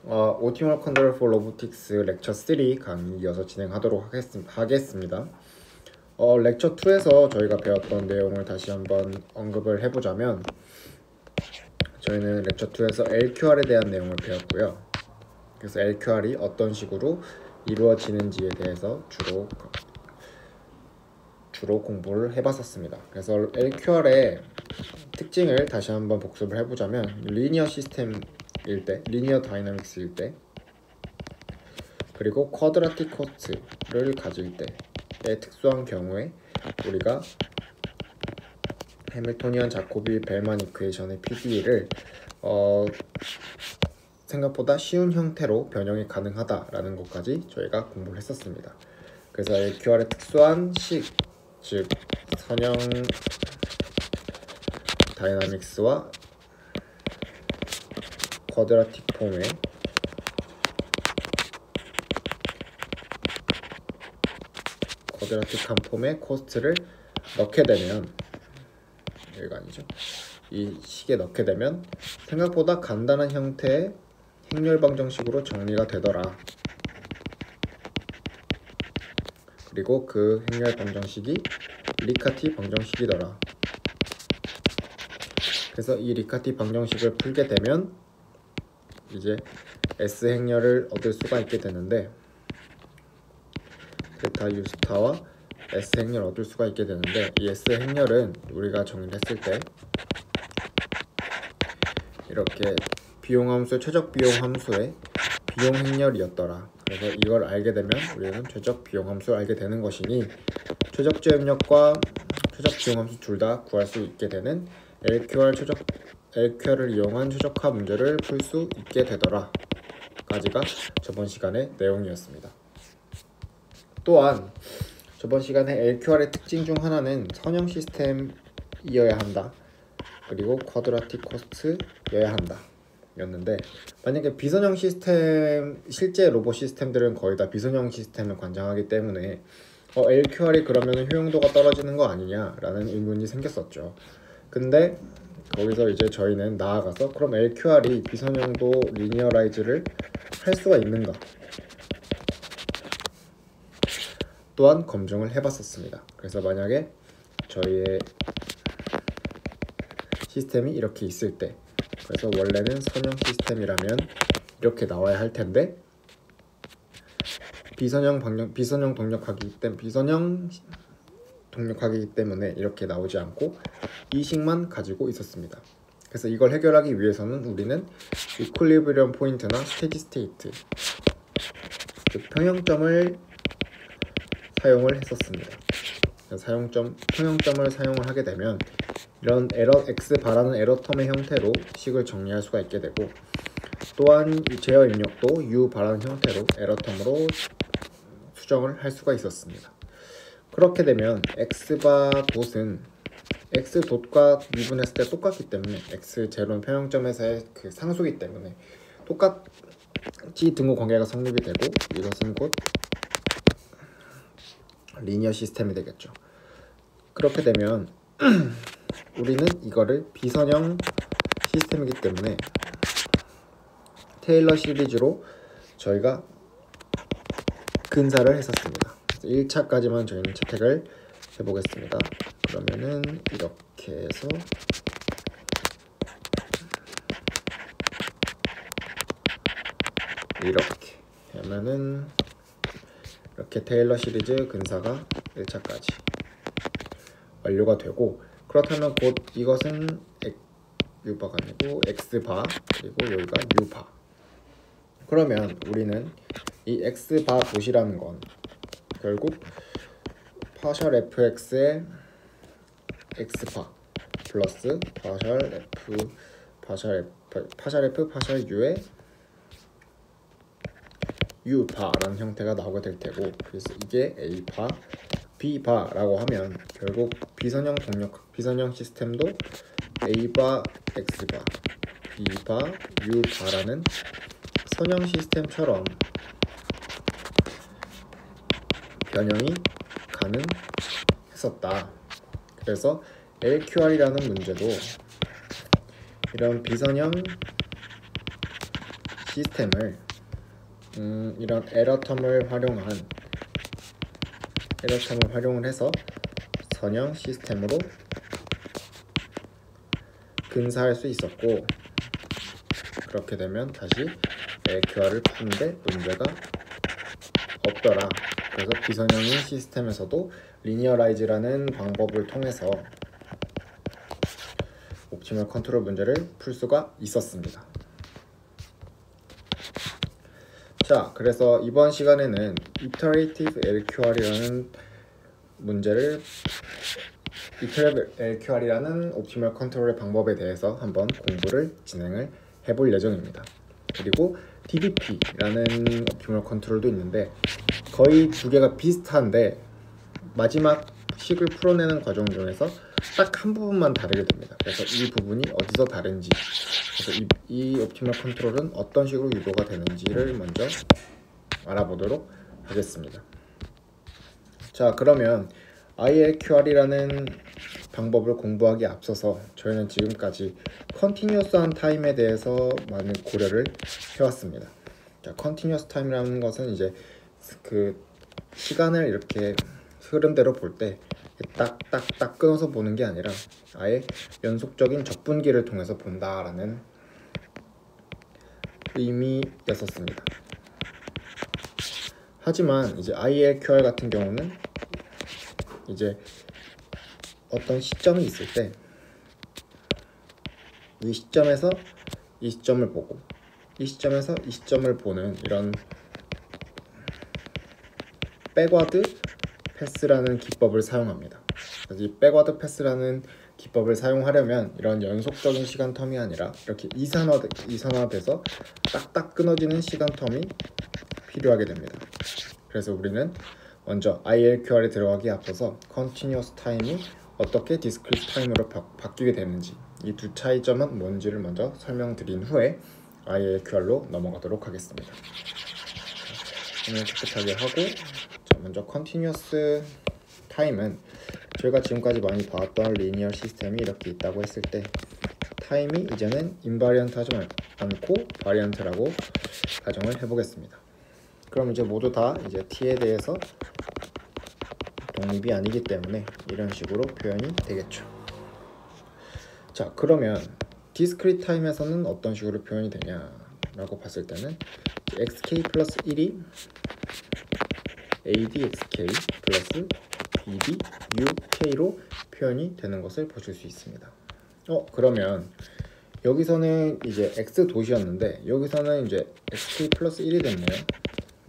Optimal Control for Robotics 렉처 3 강의 이어서 진행하도록 하겠습니다. 렉처 2에서 저희가 배웠던 내용을 다시 한번 언급을 해보자면, 저희는 렉처 2에서 LQR에 대한 내용을 배웠고요. 그래서 LQR이 어떤 식으로 이루어지는지에 대해서 주로 공부를 해봤었습니다. 그래서 LQR의 특징을 다시 한번 복습을 해보자면, 리니어 시스템일 때, 리니어 다이나믹스일 때, 그리고 쿼드라틱 코스트를 가질 때의 특수한 경우에 우리가 해밀토니안 자코비 벨만 이퀘이션의 PDE를 생각보다 쉬운 형태로 변형이 가능하다라는 것까지 저희가 공부를 했었습니다. 그래서 LQR의 특수한 식, 즉 선형 다이나믹스와 쿼드라틱한 폼의 코스트를 넣게 되면, 여기가 아니죠, 이 식에 넣게 되면 생각보다 간단한 형태의 행렬 방정식으로 정리가 되더라. 그리고 그 행렬 방정식이 리카티 방정식이더라. 그래서 이 리카티 방정식을 풀게 되면 이제 S 행렬을 얻을 수가 있게 되는데, 베타 U 스타와 S 행렬을 얻을 수가 있게 되는데, 이 S 행렬은 우리가 정리를 했을 때 이렇게 비용함수의 최적 비용함수의 비용 행렬이었더라. 그래서 이걸 알게 되면 우리는 최적 비용함수를 알게 되는 것이니, 최적 제협력과 최적 비용함수 둘 다 구할 수 있게 되는 LQR을 이용한 최적화 문제를 풀 수 있게 되더라 까지가 저번 시간의 내용이었습니다. 또한 저번 시간에 LQR의 특징 중 하나는 선형 시스템이어야 한다, 그리고 쿼드라틱 코스트여야 한다 였는데, 만약에 비선형 시스템, 실제 로봇 시스템들은 거의 다 비선형 시스템을 관장하기 때문에 LQR이 그러면 효용도가 떨어지는 거 아니냐 라는 의문이 생겼었죠. 근데 거기서 이제 저희는 나아가서 그럼 LQR이 비선형도 리니어라이즈를 할 수가 있는가 또한 검증을 해봤었습니다. 그래서 만약에 저희의 시스템이 이렇게 있을 때, 그래서 원래는 선형 시스템이라면 이렇게 나와야 할 텐데 비선형 동력학이기 때문에 이렇게 나오지 않고 이 식만 가지고 있었습니다. 그래서 이걸 해결하기 위해서는 우리는 이퀄리브리엄 포인트나 스테디 스테이트, 즉 평형점을 사용을 했었습니다. 평형점을 사용을 하게 되면 이런 x바라는 에러텀의 형태로 식을 정리할 수가 있게 되고, 또한 제어 입력도 u바라는 형태로 에러텀으로 수정을 할 수가 있었습니다. 그렇게 되면 x바 돛은 x돛과 미분했을 때 똑같기 때문에, x0는 평형점에서의 그 상수기 때문에 똑같이 등호 관계가 성립이 되고, 이것은 곧 리니어 시스템이 되겠죠. 그렇게 되면 우리는 이거를 비선형 시스템이기 때문에 테일러 시리즈로 저희가 근사를 했었습니다. 1차까지만 저희는 채택을 해보겠습니다. 그러면은 이렇게 해서 이렇게 하면은 이렇게 테일러 시리즈 근사가 1차까지 완료가 되고, 그렇다면 곧 이것은 U바가 아니고 X바, 그리고 여기가 U바. 그러면 우리는 이 X바 돛이라는 건 결국 파셜 fx의 X바 플러스 파셜 f 파셜 u의 U바라는 형태가 나오게 될 테고, 그래서 이게 A바, B바라고 하면 결국 비선형 시스템도 A바, X바, B바, U바라는 선형 시스템처럼 변형이 가능했었다. 그래서 LQR이라는 문제도 이런 비선형 시스템을 이런 에러텀을 활용을 해서 선형 시스템으로 근사할 수 있었고, 그렇게 되면 다시 LQR을 푸는데 문제가 없더라. 그래서 비선형인 시스템에서도 리니어라이즈라는 방법을 통해서 옵티멀 컨트롤 문제를 풀 수가 있었습니다. 자, 그래서 이번 시간에는 Iterative LQR이라는 옵티멀 컨트롤의 방법에 대해서 한번 공부를 진행을 해볼 예정입니다. 그리고 DBP라는 옵티멀 컨트롤도 있는데 거의 두 개가 비슷한데 마지막 식을 풀어내는 과정 중에서 딱 한 부분만 다르게 됩니다. 그래서 이 부분이 어디서 다른지, 그래서 이 옵티멀 컨트롤은 어떤 식으로 유도가 되는지를 먼저 알아보도록 하겠습니다. 자, 그러면 ILQR이라는 방법을 공부하기에 앞서서 저희는 지금까지 컨티뉴어스한 타임에 대해서 많은 고려를 해왔습니다. 자, 컨티뉴어스 타임이라는 것은 이제 그 시간을 이렇게 흐름대로 볼 때 딱딱딱 끊어서 보는 게 아니라 아예 연속적인 적분기를 통해서 본다라는 의미였었습니다. 하지만 이제 ILQR 같은 경우는 이제 어떤 시점이 있을 때 이 시점에서 이 시점을 보고 이 시점에서 이 시점을 보는 이런 백워드 패스라는 기법을 사용합니다. 그래서 이 백워드 패스라는 기법을 사용하려면 이런 연속적인 시간 텀이 아니라 이렇게 이산화돼서 딱딱 끊어지는 시간 텀이 필요하게 됩니다. 그래서 우리는 먼저 ILQR에 들어가기 앞서서 Continuous Time이 어떻게 Discrete Time으로 바뀌게 되는지, 이 두 차이점은 뭔지를 먼저 설명드린 후에 ILQR로 넘어가도록 하겠습니다. 깨끗하게 하고, 먼저 Continuous Time은 저희가 지금까지 많이 봐왔던 리니어 시스템이 이렇게 있다고 했을 때 타임이 이제는 인바리언트 하지 않고 바리언트라고 가정을 해보겠습니다. 그럼 이제 모두 다 이제 t에 대해서 독립이 아니기 때문에 이런 식으로 표현이 되겠죠. 자, 그러면 디스크리트 타임에서는 어떤 식으로 표현이 되냐라고 봤을 때는 xk 플러스 1이 adxk 플러스 bduk로 표현이 되는 것을 보실 수 있습니다. 그러면 여기서는 이제 x 도시였는데 여기서는 이제 xk 플러스 1이 됐네요.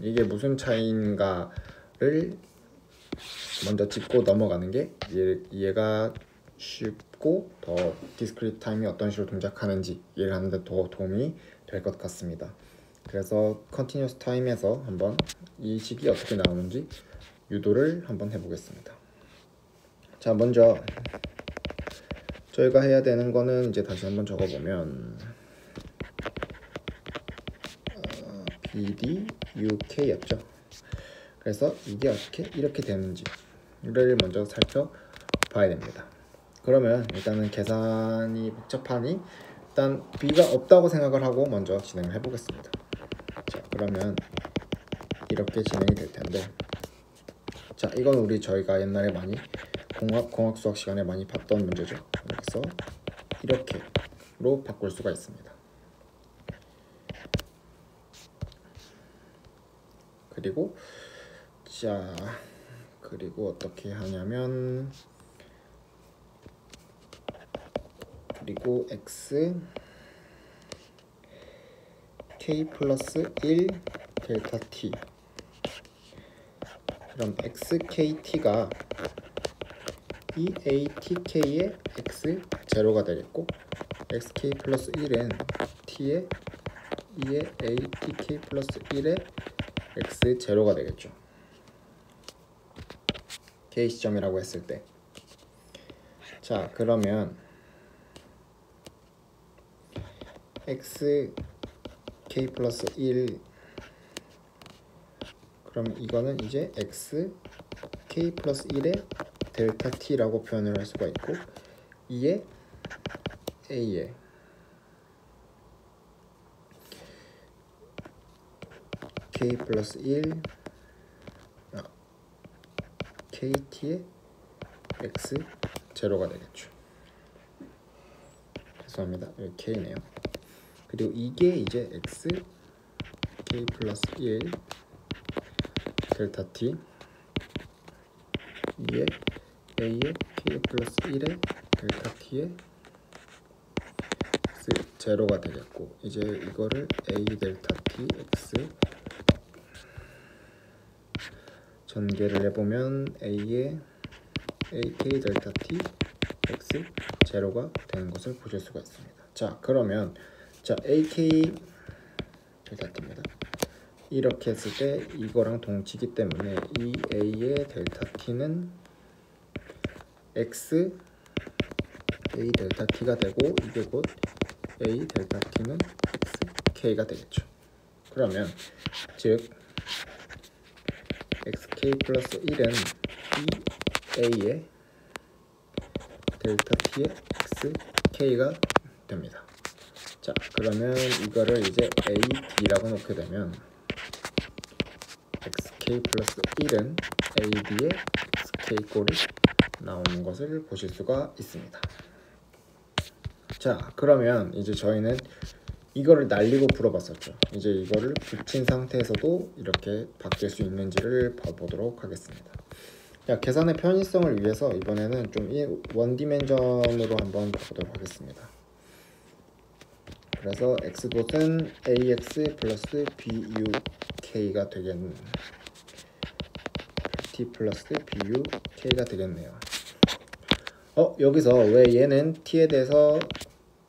이게 무슨 차이인가를 먼저 짚고 넘어가는 게 이해가 쉽고 더 디스크리트 타임이 어떤 식으로 동작하는지 이해를 하는 데 더 도움이 될 것 같습니다. 그래서 컨티뉴어스 타임에서 한번 이 식이 어떻게 나오는지 유도를 한번 해보겠습니다. 자, 먼저 저희가 해야 되는 거는 이제 다시 한번 적어보면 BDUK였죠. 그래서 이게 어떻게 이렇게 되는지를 먼저 살펴봐야 됩니다. 그러면 일단은 계산이 복잡하니 일단 B가 없다고 생각을 하고 먼저 진행을 해보겠습니다. 자, 그러면 이렇게 진행이 될 텐데, 자, 이건 저희가 옛날에 많이 공학 수학 시간에 많이 봤던 문제죠. 그래서 이렇게로 바꿀 수가 있습니다. 그리고 어떻게 하냐면 그리고 x k 플러스 1 델타 t, 그럼 xkt가 eatk의 x 제로가 되겠고 xk 플러스 1은 t의 2의 atk 플러스 1의 x 제로가 되겠죠. k 시점이라고 했을 때. 자, 그러면 x k 플러스 1, 그럼 이거는 이제 x k 플러스 1의 델타 t라고 표현을 할 수가 있고 2의 a의 k 플러스 1 kt의 x 제로가 되겠죠. 죄송합니다. 여기 k네요. 그리고 이게 이제 x k 플러스 1 델타 t 이게 a의 k 플러스 1의 델타 t의 x 제로가 되겠고, 이제 이거를 a 델타 t x 전개를 해보면 a의 ak 델타 t x 제로가 되는 것을 보실 수가 있습니다. 자, 그러면 자 ak 델타 t입니다. 이렇게 했을 때 이거랑 동치기 때문에 이 a의 델타 t는 x a 델타 t가 되고, 이게 곧 a 델타 t는 x k가 되겠죠. 그러면 즉 xk 플러스 1은 이 a의 델타 t의 x k가 됩니다. 자, 그러면 이거를 이제 ad라고 놓게 되면 xk 플러스 1은 ad의 xk 꼴이 나오는 것을 보실 수가 있습니다. 자, 그러면 이제 저희는 이거를 날리고 풀어봤었죠. 이제 이거를 붙인 상태에서도 이렇게 바뀔 수 있는지를 봐보도록 하겠습니다. 자, 계산의 편의성을 위해서 이번에는 좀 원디멘전으로 한번 봐보도록 하겠습니다. 그래서 x돛은 ax 플러스 buk가 되겠는 t 플러스 buk가 되겠네요. 여기서 왜 얘는 t에 대해서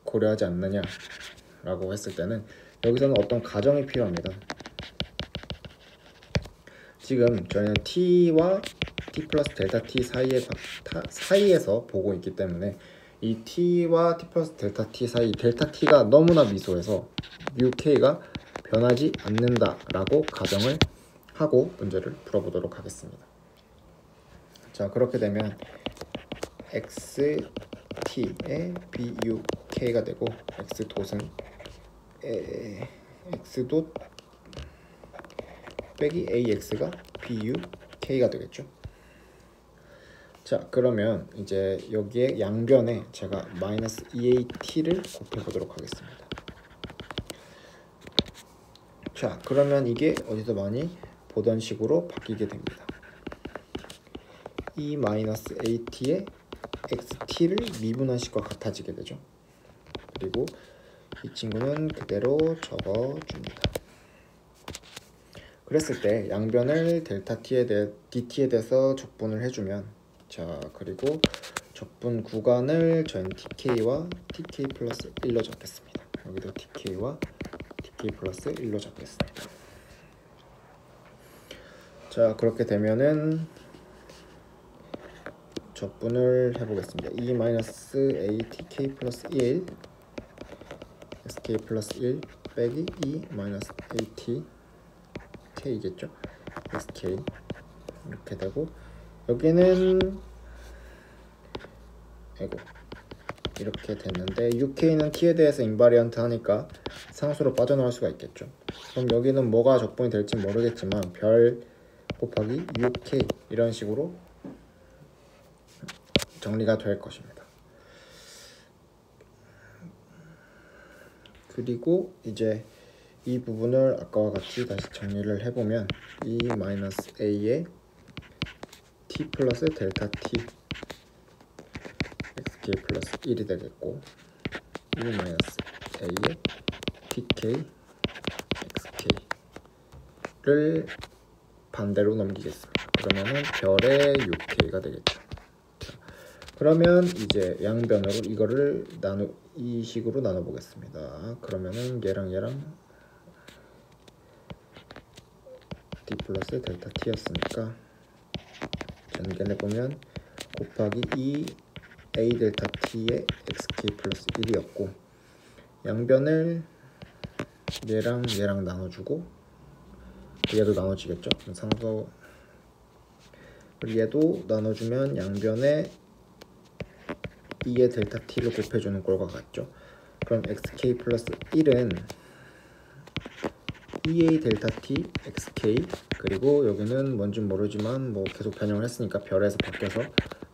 고려하지 않느냐 라고 했을 때는 여기서는 어떤 가정이 필요합니다. 지금 저희는 t와 t 플러스 델타 t 사이에서 보고 있기 때문에 이 t와 t 플러스 델타 t 사이 델타 t가 너무나 미소해서 uk가 변하지 않는다 라고 가정을 하고 문제를 풀어보도록 하겠습니다. 자, 그렇게 되면 xt의 buk가 되고, x돛은 x돛 빼기 ax가 buk가 되겠죠. 자, 그러면 이제 여기에 양변에 제가 마이너스 2at를 곱해보도록 하겠습니다. 자, 그러면 이게 어디서 많이 보던 식으로 바뀌게 됩니다. 이 마이너스 at의 xt를 미분한식과 같아지게 되죠. 그리고 이 친구는 그대로 적어줍니다. 그랬을 때 양변을 델타 dt에 대해서 적분을 해주면, 자, 그리고 적분 구간을 저희는 tk와 tk 플러스 1로 잡겠습니다. 여기도 tk와 tk 플러스 1로 잡겠습니다. 자, 그렇게 되면은 적분을 해보겠습니다. e 마이너스 a tk 플러스 1 sk 플러스 1 빼기 e 마이너스 a t k겠죠. sk 이렇게 되고, 여기는 이렇게 됐는데 uk는 t에 대해서 인바리언트 하니까 상수로 빠져나올 수가 있겠죠. 그럼 여기는 뭐가 적분이 될지 모르겠지만 별 곱하기 uk 이런 식으로 정리가 될 것입니다. 그리고 이제 이 부분을 아까와 같이 다시 정리를 해보면 e 마이너스 a의 t 플러스 델타 t xk 플러스 1이 되겠고, e 마이너스 a의 tk xk를 반대로 넘기겠습니다. 그러면은 별의 uk가 되겠죠. 그러면 이제 양변으로 이거를 이 식으로 나눠 보겠습니다. 그러면은 얘랑 d 플러스 델타 t였으니까 전개를 해보면 곱하기 2 a 델타 t의 xk 플러스 1이었고, 양변을 얘랑 나눠주고, 얘도 나눠지겠죠. 상수 얘도 나눠주면 양변에 2의 델타 t를 곱해주는 꼴과 같죠. 그럼 xk 플러스 1은 EA 델타 T XK, 그리고 여기는 뭔지 모르지만 뭐 계속 변형을 했으니까 별에서 바뀌어서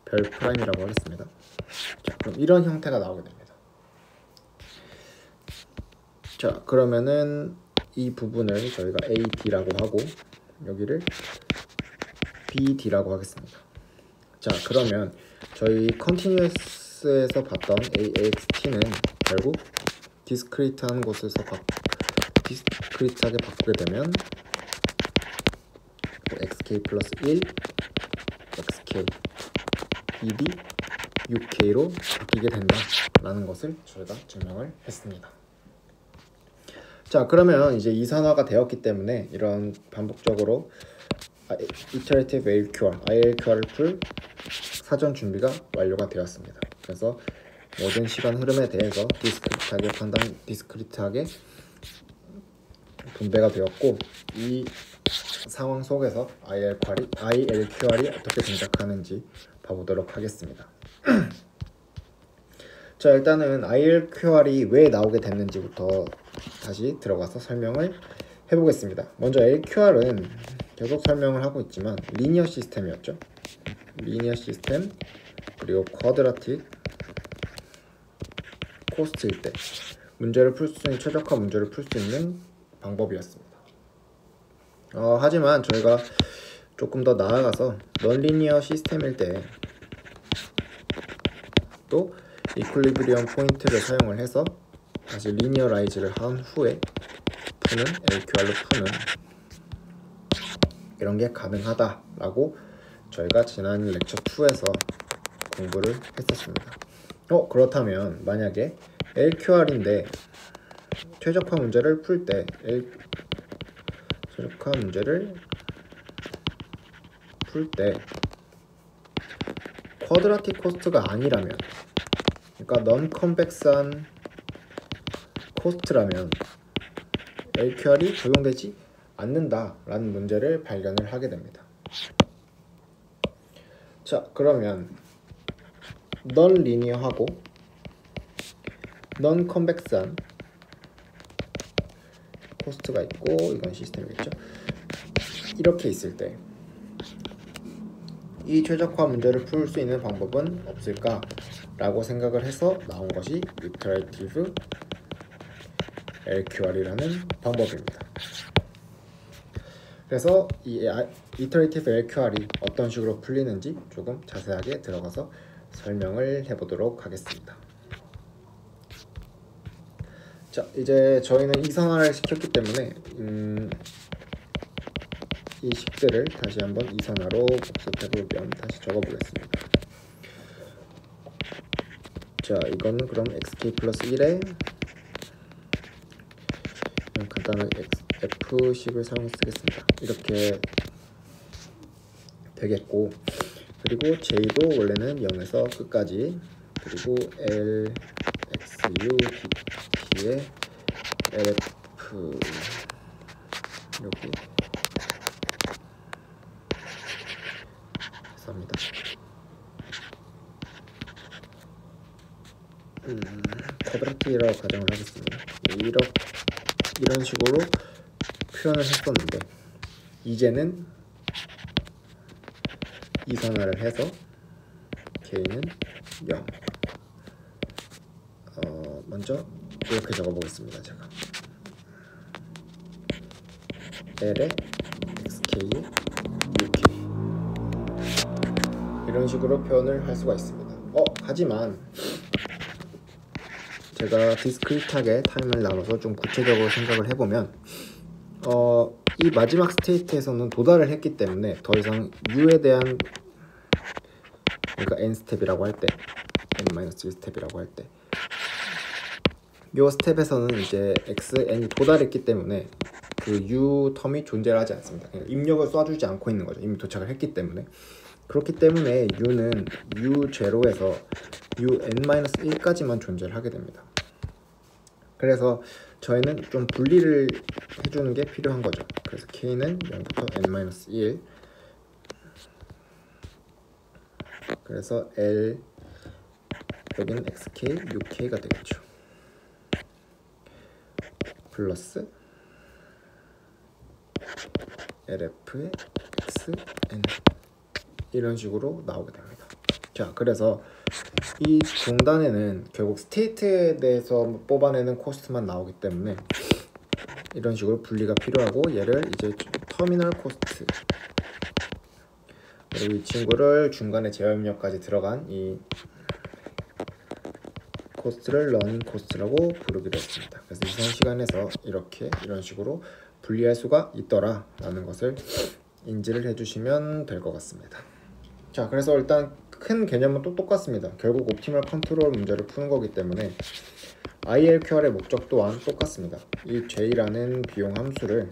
별 프라임이라고 하겠습니다. 자, 그럼 이런 형태가 나오게 됩니다. 자, 그러면은 이 부분을 저희가 AD라고 하고 여기를 BD라고 하겠습니다. 자, 그러면 저희 컨티뉴어스에서 봤던 AXT는 결국 디스크리트한 곳에서 디스크리트하게 바꾸게 되면 XK 플러스 1, XK, ED, UK로 바뀌게 된다라는 것을 저희가 증명을 했습니다. 자, 그러면 이제 이산화가 되었기 때문에 이런 반복적으로 Iterative ALQR, ILQR을 풀 사전 준비가 완료가 되었습니다. 그래서 모든 시간 흐름에 대해서 디스크리트하게 분배가 되었고, 이 상황 속에서 ILQR이 어떻게 동작하는지 봐보도록 하겠습니다. 자, 일단은 ILQR이 왜 나오게 됐는지부터 다시 들어가서 설명을 해보겠습니다. 먼저 LQR은 계속 설명을 하고 있지만 리니어 시스템이었죠. 리니어 시스템, 그리고 쿼드라틱 코스트일 때 문제를 풀 수 있는, 최적화 문제를 풀 수 있는 방법이었습니다. 하지만 저희가 조금 더 나아가서 넌리니어 시스템일 때 또 이퀄리브리엄 포인트를 사용을 해서 다시 리니어라이즈를 한 후에 푸는, LQR로 푸는 이런 게 가능하다라고 저희가 지난 렉처 2에서 공부를 했었습니다. 그렇다면 만약에 LQR인데 최적화 문제를 풀 때 쿼드라틱 코스트가 아니라면, 그러니까 넌 컨벡스한 코스트라면 LQR이 적용되지 않는다라는 문제를 발견을 하게 됩니다. 자, 그러면 넌 리니어하고 넌 컨벡스한 코스트가 있고, 이건 시스템이겠죠. 이렇게 있을 때 이 최적화 문제를 풀 수 있는 방법은 없을까 라고 생각을 해서 나온 것이 Iterative LQR이라는 방법입니다. 그래서 이 Iterative LQR이 어떤 식으로 풀리는지 조금 자세하게 들어가서 설명을 해보도록 하겠습니다. 자, 이제 저희는 이산화를 시켰기 때문에 이 식들을 다시 한번 이산화로 복습해볼 겸 다시 적어보겠습니다. 자, 이거는 그럼 xk 플러스 1에 그냥 간단하게 f식을 사용해서 쓰겠습니다. 이렇게 되겠고, 그리고 j도 원래는 0에서 끝까지, 그리고 l xu dt에 lf 여기 합니다. 쿼드라틱이라고 가정을 하겠습니다. 이런 식으로 표현을 했었는데, 이제는 이산화를 해서 k는 0. 먼저 이렇게 적어보겠습니다. 제가 l에 xk에 uk 이런 식으로 표현을 할 수가 있습니다. 하지만 제가 디스크리트하게 타임을 나눠서 좀 구체적으로 생각을 해보면 이 마지막 스테이트에서는 도달을 했기 때문에 더 이상 u에 대한, 그러니까 n 스텝이라고 할 때, n-1 스텝이라고 할 때, 이 스텝에서는 이제 xn이 도달했기 때문에 그 u 텀이 존재를 하지 않습니다. 그러니까 입력을 쏴주지 않고 있는 거죠. 이미 도착을 했기 때문에. 그렇기 때문에 u는 u0에서 un-1까지만 존재를 하게 됩니다. 그래서 저희는 좀 분리를 해주는 게 필요한 거죠. 그래서 k는 0부터 n-1, 그래서 l 여기는 xk, uk가 되겠죠. 플러스 LF의 XN 이런 식으로 나오게 됩니다. 자, 그래서 이 중단에는 결국 스테이트에 대해서 뽑아내는 코스트만 나오기 때문에 이런 식으로 분리가 필요하고, 얘를 이제 터미널 코스트, 그리고 이 친구를 중간에 제어 입력까지 들어간 이 코스트를 러닝 코스트라고 부르기로 했습니다. 그래서 이전 시간에서 이렇게 이런 식으로 분리할 수가 있더라 라는 것을 인지를 해주시면 될 것 같습니다. 자, 그래서 일단 큰 개념은 또 똑같습니다. 결국 옵티멀 컨트롤 문제를 푸는 거기 때문에 ILQR의 목적 또한 똑같습니다. 이 J라는 비용 함수를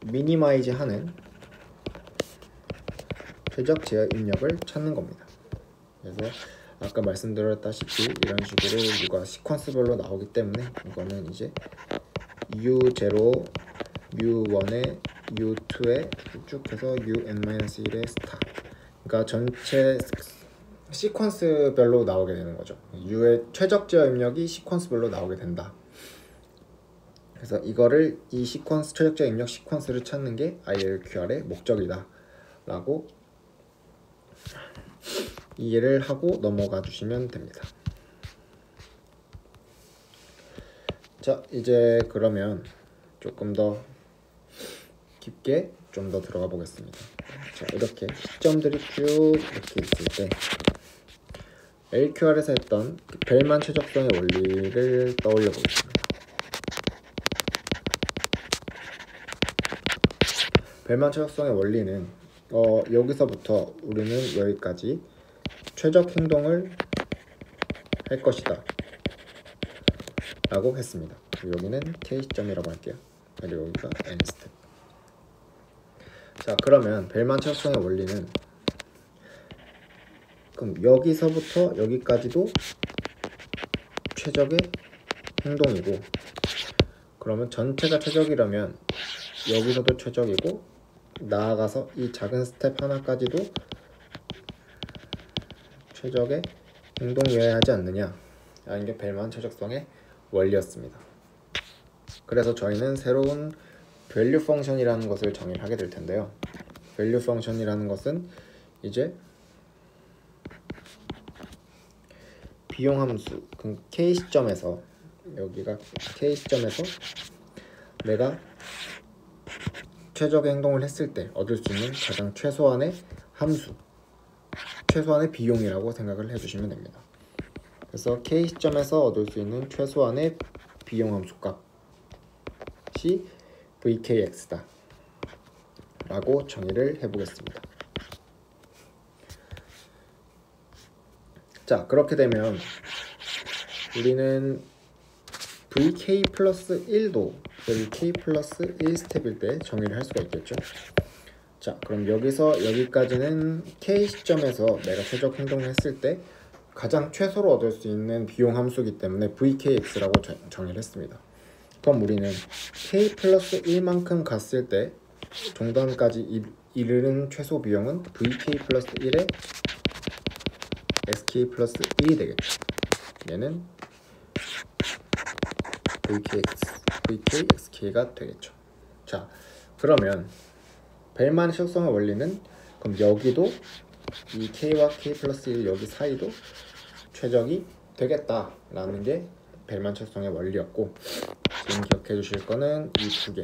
미니마이즈 하는 최적 제어 입력을 찾는 겁니다. 그래서 아까 말씀드렸다시피 이런 식으로 U가 시퀀스별로 나오기 때문에 이거는 이제 U0, U1에 U2에 쭉 해서 UN-1의 스타, 그러니까 전체 시퀀스별로 나오게 되는 거죠. U의 최적 제어 입력이 시퀀스별로 나오게 된다. 그래서 이거를 이 시퀀스, 최적 제어 입력 시퀀스를 찾는 게 ILQR의 목적이다 라고 이해를 하고 넘어가 주시면 됩니다. 자, 이제 그러면 조금 더 깊게 좀 더 들어가 보겠습니다. 자, 이렇게 시점들이 쭉 이렇게 있을 때 LQR에서 했던 벨만 최적성의 원리를 떠올려 보겠습니다. 벨만 최적성의 원리는 여기서부터 우리는 여기까지 최적 행동을 할 것이다 라고 했습니다. 여기는 K 시점이라고 할게요. 그리고 여기가 N 스텝. 자, 그러면 벨만 최적성의 원리는 그럼 여기서부터 여기까지도 최적의 행동이고, 그러면 전체가 최적이라면 여기서도 최적이고, 나아가서 이 작은 스텝 하나까지도 최적의 행동이어야 하지 않느냐 라는 게 벨만 최적성의 원리였습니다. 그래서 저희는 새로운 value 펑션이라는 것을 정의를 하게 될 텐데요. value 펑션이라는 것은 이제 비용 함수, K 시점에서, 여기가 K 시점에서 내가 최적 행동을 했을 때 얻을 수 있는 가장 최소한의 함수, 최소한의 비용이라고 생각을 해주시면 됩니다. 그래서 K 시점에서 얻을 수 있는 최소한의 비용 함수 값이 VKX다 라고 정의를 해보겠습니다. 자, 그렇게 되면 우리는 VK 플러스 1도 여기 K 플러스 1 스텝일 때 정의를 할 수가 있겠죠. 자, 그럼 여기서 여기까지는 K 시점에서 내가 최적 행동을 했을 때 가장 최소로 얻을 수 있는 비용 함수이기 때문에 VKX라고 정의를 했습니다. 그럼 우리는 K 플러스 1만큼 갔을 때 종단까지 이르는 최소 비용은 VK 플러스 1에 SK 플러스 1이 되겠죠. 얘는 VKXK가 되겠죠. 자, 그러면 벨만 최적성의 원리는 그럼 여기도 이 K와 K 플러스 1 여기 사이도 최적이 되겠다라는 게 벨만 최적성의 원리였고, 지금 기억해 주실 거는 이 두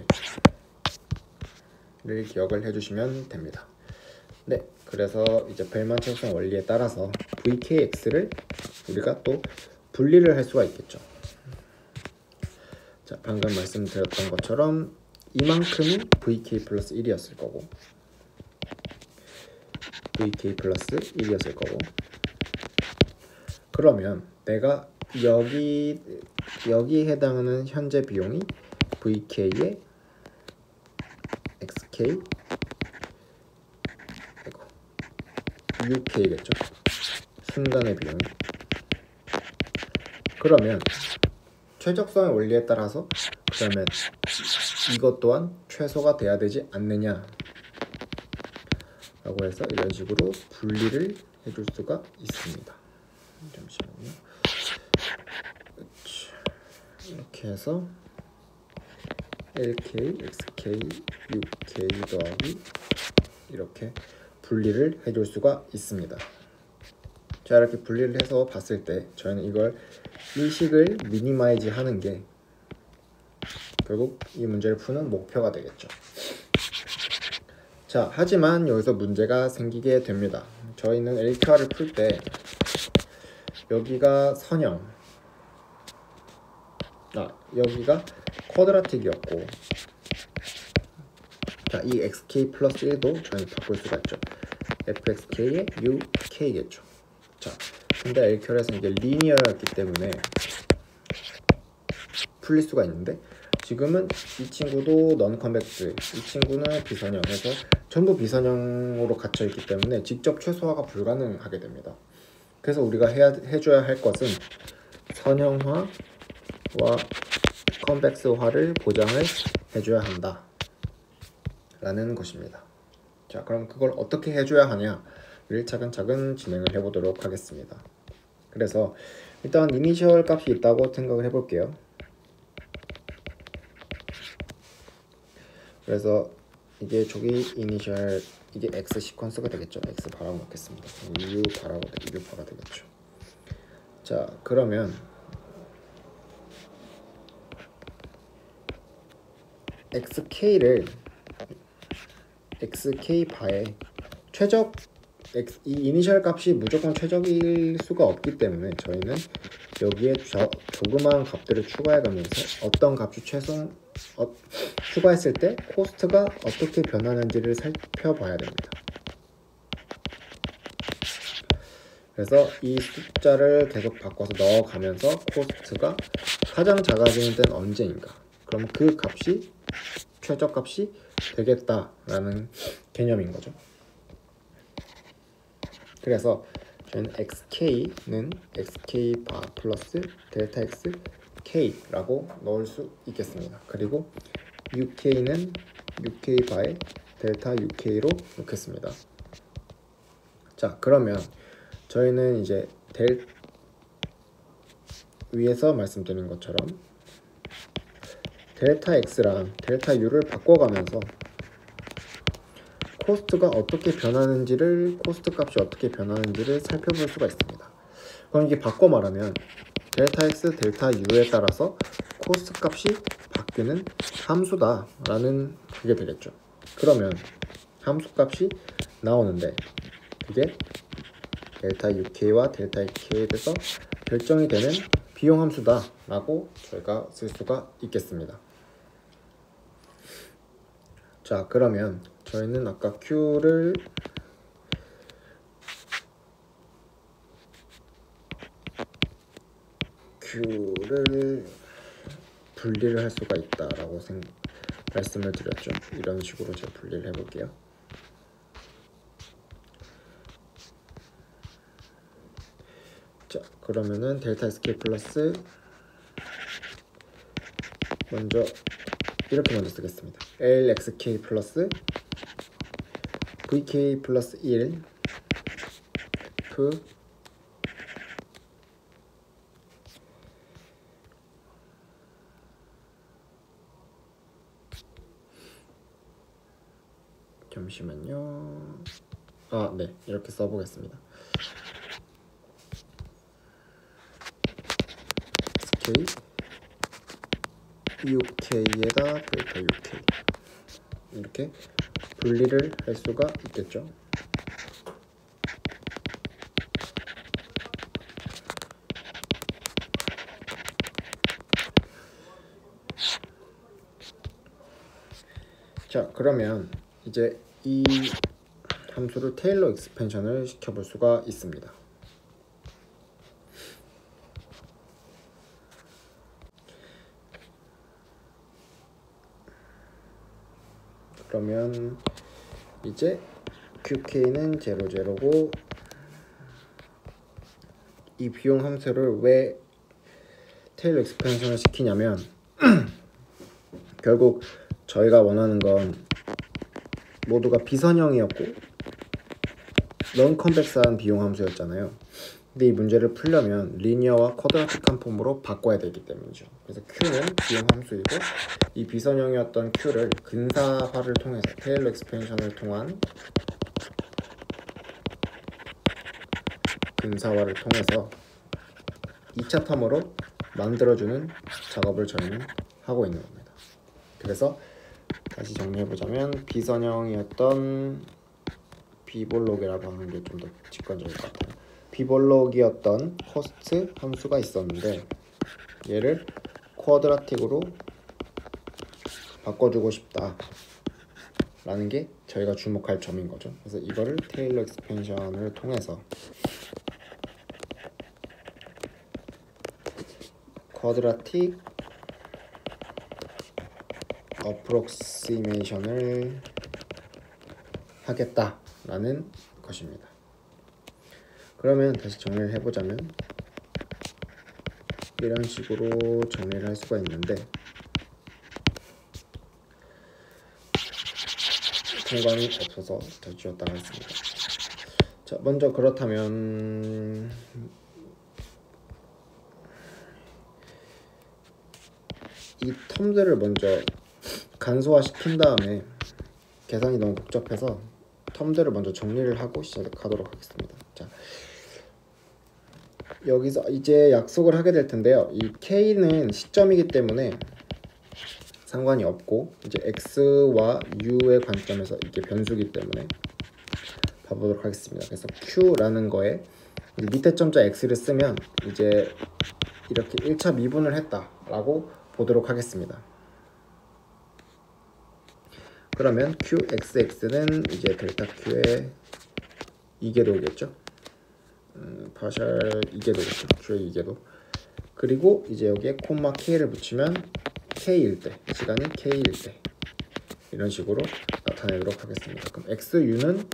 개를 기억을 해 주시면 됩니다. 네, 그래서 이제 벨만 최적성 원리에 따라서 VKX를 우리가 또 분리를 할 수가 있겠죠. 자, 방금 말씀드렸던 것처럼 이만큼이 VK 플러스 1이었을 거고, VK 플러스 1이었을 거고, 그러면 내가 여기에 해당하는 현재 비용이 VK의 XK UK겠죠. 순간의 비용이. 그러면 최적성의 원리에 따라서 그러면 이것 또한 최소가 돼야 되지 않느냐 라고 해서 이런 식으로 분리를 해줄 수가 있습니다. 잠시만요. 이렇게 해서 LK, XK, UK 더하기 이렇게 분리를 해줄 수가 있습니다. 자, 이렇게 분리를 해서 봤을 때 저희는 이 식을 미니마이즈 하는 게 결국 이 문제를 푸는 목표가 되겠죠. 자, 하지만 여기서 문제가 생기게 됩니다. 저희는 LQR을 풀 때 여기가 선형, 여기가 쿼드라틱이었고, 자, 이 xk 플러스 1도 저희는 바꿀 수가 있죠. fxk의 uk겠죠. 자, 근데 LQR에서는 이게 리니어였기 때문에 풀릴 수가 있는데, 지금은 이 친구도 넌 컨벡스, 이 친구는 비선형해서 전부 비선형으로 갇혀 있기 때문에 직접 최소화가 불가능하게 됩니다. 그래서 우리가 해줘야 할 것은 선형화와 컨벡스화를 보장을 해줘야 한다 라는 것입니다. 자, 그럼 그걸 어떻게 해줘야 하냐를 차근차근 진행을 해보도록 하겠습니다. 그래서 일단 이니셜 값이 있다고 생각을 해볼게요. 그래서 이게 저기 이니셜, 이게 x 시퀀스가 되겠죠. x 바라고 놓겠습니다. u 바라고 되겠죠. 자, 그러면 xk를 xk 바에 최적 이 이니셜 값이 무조건 최적일 수가 없기 때문에 저희는 여기에 조그마한 값들을 추가해가면서 어떤 값이 추가했을 때 코스트가 어떻게 변하는지를 살펴봐야 됩니다. 그래서 이 숫자를 계속 바꿔서 넣어가면서 코스트가 가장 작아지는 때는 언제인가, 그럼 그 값이 최저값이 되겠다라는 개념인 거죠. 그래서 저희는 xk는 xk 바 플러스 델타 x k라고 넣을 수 있겠습니다. 그리고 uk는 uk 바에 델타 uk로 놓겠습니다. 자, 그러면 저희는 이제 위에서 말씀드린 것처럼 델타 x랑 델타 u를 바꿔가면서 코스트 값이 어떻게 변하는지를 살펴볼 수가 있습니다. 그럼 이게 바꿔 말하면 델타 x, 델타 u에 따라서 코스트 값이 바뀌는 함수다 라는 그게 되겠죠. 그러면 함수 값이 나오는데 그게 델타 uk와 델타 k에 대해서 결정이 되는 비용 함수다 라고 저희가 쓸 수가 있겠습니다. 자, 그러면 저희는 아까 Q를 분리를 할 수가 있다라고 말씀을 드렸죠. 이런 식으로 제가 분리를 해볼게요. 자, 그러면은 델타 SK 플러스 이렇게 먼저 쓰겠습니다. LXK 플러스 VK 플러스 1 F 잠시만요. 네, 이렇게 써보겠습니다. SK UK에다 델타 UK 이렇게 분리를 할 수가 있겠죠. 자, 그러면 이제 이 함수를 테일러 익스펜션을 시켜볼 수가 있습니다. 그러면 이제 QK는 00고 이 비용 함수를 왜 테일러 익스펜션을 시키냐면 결국 저희가 원하는 건 모두가 비선형이었고 넌 컨벡스한 비용 함수였잖아요. 근데 이 문제를 풀려면 리니어와 쿼드라틱한 폼으로 바꿔야 되기 때문이죠. 그래서 Q는 비행 함수이고 이 비선형이었던 Q를 근사화를 통해서 테일러 익스펜션을 통한 근사화를 통해서 2차 텀으로 만들어주는 작업을 저희는 하고 있는 겁니다. 그래서 다시 정리해보자면 비선형이었던 비볼록이라고 하는 게 좀 더 직관적일 것 같아요. 비볼록이었던 코스트 함수가 있었는데 얘를 쿼드라틱으로 바꿔주고 싶다 라는 게 저희가 주목할 점인 거죠. 그래서 이거를 테일러 익스펜션을 통해서 쿼드라틱 어프록시메이션을 하겠다라는 것입니다. 그러면 다시 정리를 해보자면 이런 식으로 정리를 할 수가 있는데 공간이 없어서 더 지웠다가 했습니다. 자, 먼저 그렇다면 이 텀들을 먼저 간소화 시킨 다음에 계산이 너무 복잡해서 텀들을 먼저 정리를 하고 시작하도록 하겠습니다. 자, 여기서 이제 약속을 하게 될 텐데요. 이 K는 시점이기 때문에 상관이 없고 이제 X와 U의 관점에서 이게 변수기 때문에 봐보도록 하겠습니다. 그래서 Q라는 거에 밑에 점자 X를 쓰면 이제 이렇게 1차 미분을 했다라고 보도록 하겠습니다. 그러면 QXX는 이제 델타 Q의 2궤도겠죠. 파셜 2궤도겠죠. Q의 2궤도. 그리고 이제 여기에 콤마 K를 붙이면 K일 때, 시간이 K일 때 이런 식으로 나타내도록 하겠습니다. 그럼 XU는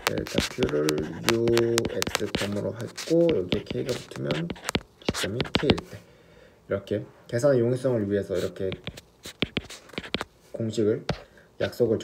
델타 Q를 UX 콤으로 했고 여기에 K가 붙으면 시점이 K일 때 이렇게 계산의 용이성을 위해서 이렇게 공식을 약속을